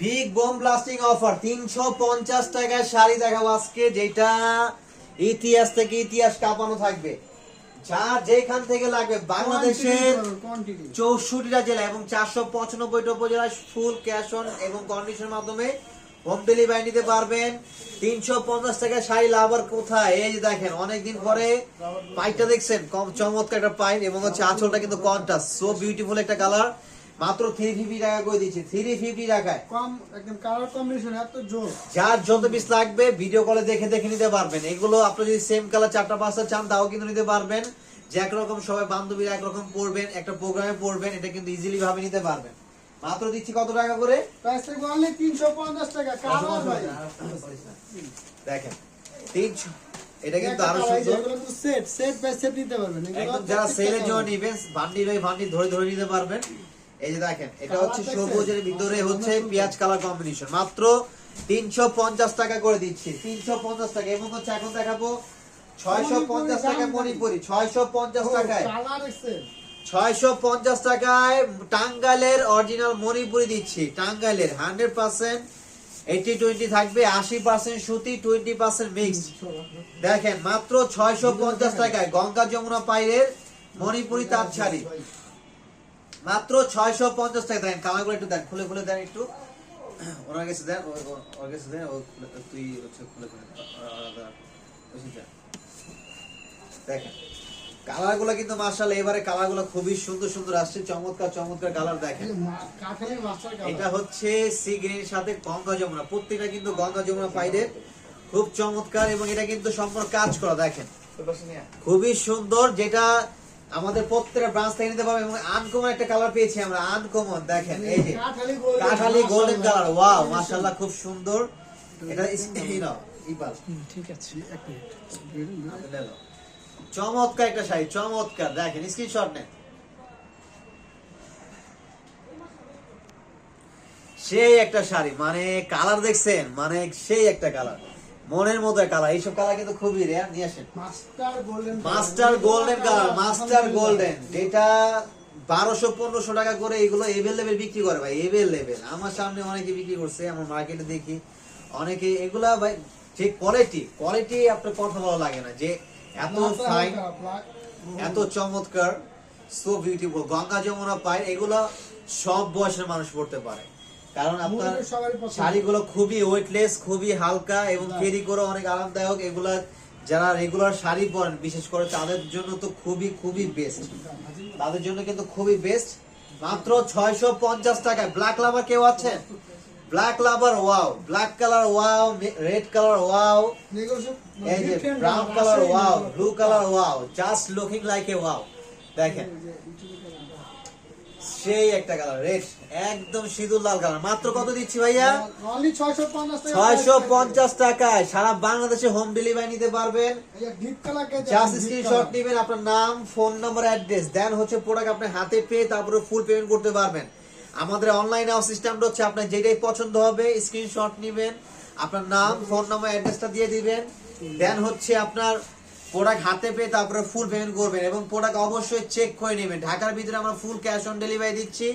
Big bomb blasting offer 350 টাকায় শাড়ি দেখাবো আজকে, যেটা ইতিহাস থেকে ইতিহাস কাঁপানো থাকবে। যার যেখান থেকে লাগবে বাংলাদেশের 64টা জেলা এবং 495টা উপজেলায় ফুল ক্যাশ অন এবং কন্ডিশনের মাধ্যমে হোম ডেলিভারি নিতে পারবেন। 350 টাকায় শাড়ি লাভার কোথায়? এই যে দেখেন, অনেকদিন পরে পাইটা দেখছেন, কম চমৎকার একটা পাইট এবং হচ্ছে আঁচলটা কিন্তু কন্ট্রাস্ট, সো বিউটিফুল একটা কালার। মাত্র 350 টাকা করে দিচ্ছি, 350 টাকায় কম একদম কালার কম্বিনেশন এত জোর। যার যত পিস লাগবে ভিডিও কলে দেখে দেখে নিতে পারবেন। এগুলো আপনি যদি সেম কালার 4টা 5টা চান তাও কিন্তু নিতে পারবেন। যে একরকম সবাই বান্ধবীরা একরকম পড়বেন, একটা প্রোগ্রামে পড়বেন, এটা কিন্তু ইজিলি ভাবে নিতে পারবেন। মাত্র দিচ্ছি কত টাকা করে? প্রাইস থাকবে অনলি 350 টাকা। কালার ভাই দেখেন 300, এটা কিন্তু আরো সুন্দর। এগুলো তো সেট সেট বাই সেট নিতে পারবেন। একদম যারা সেলের জন্য নিবেন বান্ডিল বাই বান্ডিল ধরে ধরে নিতে পারবেন। এই যে দেখেন, এটা হচ্ছে সবুজের ভিতরে হচ্ছে পেঁয়াজ কালার কম্বিনেশন। মাত্র 350 টাকা করে দিচ্ছি, 350 টাকা। এবং হচ্ছে এখন দেখাবো 650 টাকা মণিপুরি, 650 টাকায়, কালার এক্সেল 650 টাকায় টাঙ্গাইলের অরিজিনাল মণিপুরি দিচ্ছি। টাঙ্গাইলের 100% 80-20 থাকবে, 80% সুতি, 20% মিক্সড। দেখেন মাত্র 650 টাকায় গঙ্গা যমুনা পাইরের মণিপুরি তাঁত শাড়ি, মাত্র 650 টাকা। দেখেন কালারগুলো একটু দেন, খুলে খুলে দেন একটু, ওনার কাছে দেন, ওর কাছে দেন, তুই হচ্ছে খুলে খুলে দেন। দেখেন কালারগুলো কিন্তু মাশাআল্লাহ, এবারে কালারগুলো খুবই সুন্দর সুন্দর আসছে, চমৎকার চমৎকার কালার। দেখেন কাঠালি মাস্টার কালার, এটা হচ্ছে সি গ্রিনের সাথে গঙ্গা যমুনা, প্রত্যেকটা কিন্তু গঙ্গা যমুনা পাইরের, খুব চমৎকার। এবং এটা কিন্তু সম্পূর্ণ কাজ করা, দেখেন খুবই সুন্দর, যেটা আমাদের প্রত্যেকটা ব্রাঞ্চ থেকে নিতে পারবে। এবং আনকমন একটা কালার পেয়েছি আমরা, আনকমন। দেখেন এই যে কাঠালি গোল্ডেন কালার, ওয়াও মাশাআল্লাহ খুব সুন্দর। এটা ইপাল ঠিক আছে, এক মিনিট। চমৎকার একটা শাড়ি, চমৎকার। দেখেন স্ক্রিনশট নেন, সেই একটা শাড়ি, মানে কালার দেখছেন, মানে সেই একটা কালার, মনের মতো কালার। এইসব কালার কিন্তু খুবই রেয়ার, নিয়ে আসেন। Master golden colour, master golden, যেটা 1200-1500 টাকা করে এগুলো এভেলেবেল বিক্রি করে ভাই, এভেলেবেল। আমার সামনে অনেকে বিক্রি করছে, আমার মার্কেটে দেখি অনেকে। এগুলা ভাই যে কোয়ালিটি আপনার কথা বলা লাগে না, যে এত ফাইন, এত চমৎকার, সো বিউটিফুল। গঙ্গা যমুনা পায়, এগুলো সব বয়সের মানুষ পড়তে পারে, কারণ আপনার শাড়িগুলো খুবই ওয়েটলেস, খুবই হালকা এবং ক্যারি করে অনেক আরামদায়ক। এগুলা যারা রেগুলার শাড়ি পরেন বিশেষ করে তাদের জন্য তো খুবই খুবই বেস্ট, তাদের জন্য কিন্তু খুবই বেস্ট। মাত্র 650 টাকায়। ব্ল্যাক লাভার কেউ আছেন? ব্ল্যাক লাভার, wow, black colour, wow, red colour, wow, এই যে brown colour, wow, blue colour, wow, just looking like a wow. দেখেন সেই একটা কালার, রেড, একদম সিঁদুর লাল কালার। মাত্র কত দিচ্ছি ভাইয়া? অনলি 650 টাকা। 650 টাকায় সারা বাংলাদেশে হোম ডেলিভারি নিতে পারবেন। জাস্ট স্ক্রিনশট নেবেন, আপনার নাম, ফোন নাম্বার, অ্যাড্রেস, দেন হচ্ছে প্রোডাক্ট আপনি হাতে পেয়ে তারপরে ফুল পেমেন্ট করতে পারবেন। আমাদের অনলাইনে সিস্টেমটা হচ্ছে আপনার যেটাই পছন্দ হবে স্ক্রিনশট নেবেন, আপনার নাম, ফোন নাম্বার, অ্যাড্রেসটা দিয়ে দিবেন, দেন হচ্ছে আপনার প্রোডাক্ট হাতে পেয়ে তারপরে ফুল পেমেন্ট করবেন। এবং প্রোডাক্ট অবশ্যই চেক করে নেবেন। ঢাকার ভিতরে আমরা ফুল ক্যাশ অন ডেলিভারি দিচ্ছি,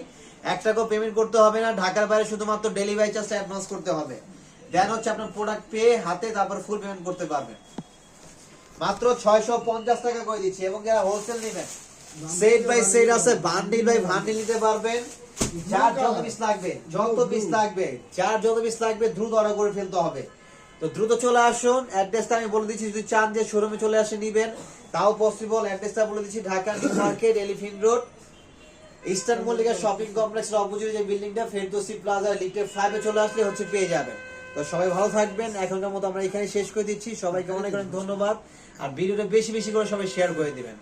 1 টাকাও পেমেন্ট করতে হবে না। ঢাকার বাইরে শুধুমাত্র ডেলিভারি চার্জটা অ্যাডভান্স করতে হবে, দেন হচ্ছে আপনার প্রোডাক্ট পেয়ে হাতে তারপর ফুল পেমেন্ট করতে পারবেন। মাত্র 650 টাকা করে দিচ্ছি। এবং যারা হোলসেল নেবেন, সেট বাই সেট আছে, বান্ডিল বাই বান্ডিল নিতে পারবেন। যার যত পিস লাগবে, যার যত পিস লাগবে দ্রুত অর্ডার করে ফেলতে হবে। তো দ্রুত চলে আসুন। অ্যাড্রেসটা আমি বলে দিচ্ছি, যদি চান যে শোরুমে চলে আসে নিবেন তাও পসিবল। অ্যাড্রেসটা বলে দিচ্ছি, Dhaka new market, elephant road, eastern Mallika shopping কমপ্লেক্সের অপোজিটে যে বিল্ডিংটা ফেরদৌসি প্লাজা লিফটে 5 এ চলে আসলে হচ্ছে পেয়ে যাবেন। তো সবাই ভালো থাকবেন। এখনকার মতো আমরা এখানে শেষ করে দিচ্ছি। সবাইকে অনেক অনেক ধন্যবাদ। আর ভিডিওটা বেশি বেশি করে সবাই শেয়ার করে দিবেন।